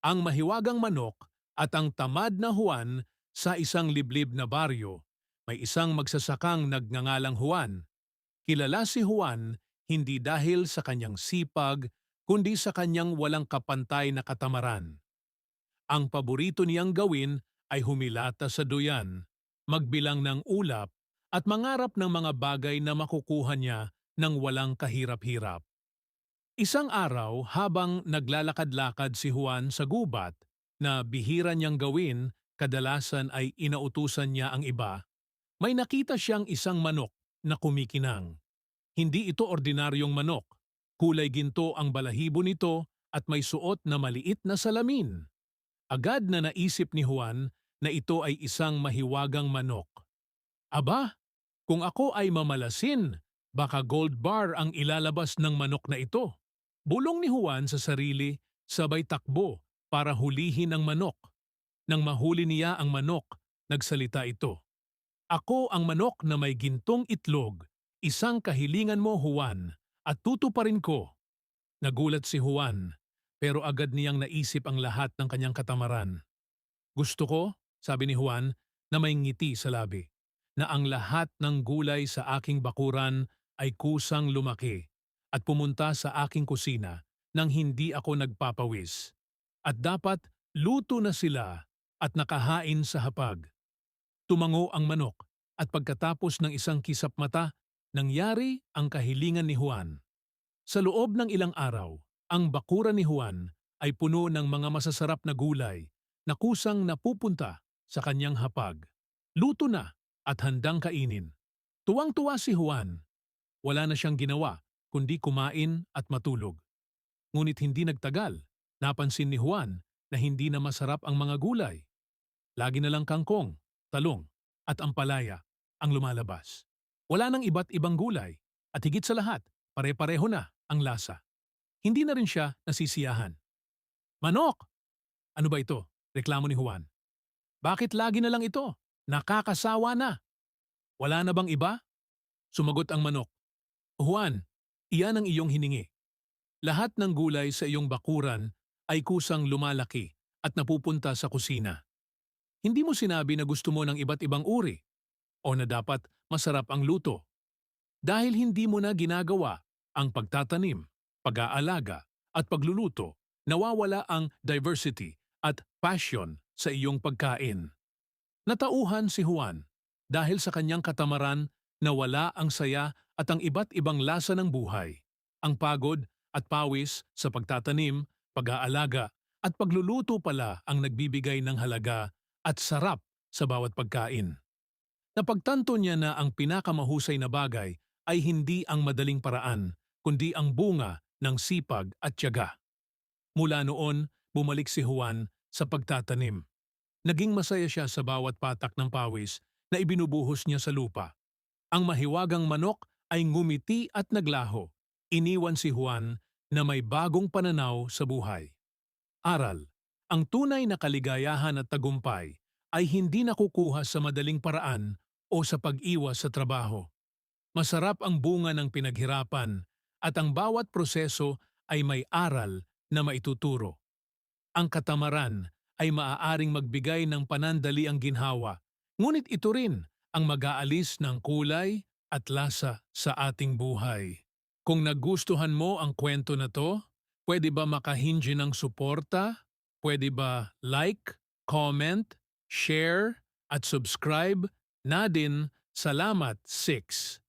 ang mahiwagang manok at ang tamad na Juan sa isang liblib na baryo. May isang magsasakang nagngangalang Juan. Kilala si Juan hindi dahil sa kanyang sipag, kundi sa kanyang walang kapantay na katamaran. Ang paborito niyang gawin ay humilata sa duyan, magbilang ng ulap, at mangarap ng mga bagay na makukuha niya ng walang kahirap-hirap. Isang araw habang naglalakad-lakad si Juan sa gubat na bihira niyang gawin, kadalasan ay inautusan niya ang iba, may nakita siyang isang manok na kumikinang. Hindi ito ordinaryong manok. Kulay ginto ang balahibo nito at may suot na maliit na salamin. Agad na naisip ni Juan na ito ay isang mahiwagang manok. Aba, kung ako ay mamalasin, baka gold bar ang ilalabas ng manok na ito. Bulong ni Juan sa sarili, sabay takbo para hulihin ang manok. Nang mahuli niya ang manok, nagsalita ito. Ako ang manok na may gintong itlog, isang kahilingan mo, Juan, at tutuparin ko. Nagulat si Juan, pero agad niyang naisip ang lahat ng kanyang katamaran. Gusto ko, sabi ni Juan, na may ngiti sa labi, na ang lahat ng gulay sa aking bakuran ay kusang lumaki at pumunta sa aking kusina nang hindi ako nagpapawis. At dapat luto na sila at nakahain sa hapag. Tumango ang manok at pagkatapos ng isang kisap mata, nangyari ang kahilingan ni Juan. Sa loob ng ilang araw, ang bakuran ni Juan ay puno ng mga masasarap na gulay na kusang napupunta sa kanyang hapag. Luto na at handang kainin. Tuwang-tuwa si Juan. Wala na siyang ginawa kundi kumain at matulog. Ngunit hindi nagtagal, napansin ni Juan na hindi na masarap ang mga gulay. Lagi na lang kangkong, talong, at ampalaya ang lumalabas. Wala nang iba't ibang gulay at higit sa lahat, pare-pareho na ang lasa. Hindi na rin siya nasisiyahan. Manok! Ano ba ito? Reklamo ni Juan. Bakit lagi na lang ito? Nakakasawa na. Wala na bang iba? Sumagot ang manok. Juan, iyan ang iyong hiningi. Lahat ng gulay sa iyong bakuran ay kusang lumalaki at napupunta sa kusina. Hindi mo sinabi na gusto mo ng iba't ibang uri o na dapat masarap ang luto. Dahil hindi mo na ginagawa ang pagtatanim, pag-aalaga at pagluluto, nawawala ang diversity at passion sa iyong pagkain. Natauhan si Juan dahil sa kanyang katamaran na wala ang saya at ang iba't ibang lasa ng buhay. Ang pagod at pawis sa pagtatanim, pag-aalaga at pagluluto pala ang nagbibigay ng halaga at sarap sa bawat pagkain. Napagtanto niya na ang pinakamahusay na bagay ay hindi ang madaling paraan, kundi ang bunga ng sipag at tiyaga. Mula noon, bumalik si Juan sa pagtatanim. Naging masaya siya sa bawat patak ng pawis na ibinubuhos niya sa lupa. Ang mahiwagang manok ay ngumiti at naglaho. Iniwan si Juan na may bagong pananaw sa buhay. Aral, ang tunay na kaligayahan at tagumpay ay hindi nakukuha sa madaling paraan o sa pag-iwas sa trabaho. Masarap ang bunga ng pinaghirapan at ang bawat proseso ay may aral na maituturo. Ang katamaran ay maaaring magbigay ng panandaliang ginhawa, ngunit ito rin ang mag-aalis ng kulay at lasa sa ating buhay. Kung nagustuhan mo ang kwento na to, pwede ba makahingi ng suporta? Pwede ba like, comment, share, at subscribe na din? Salamat 6.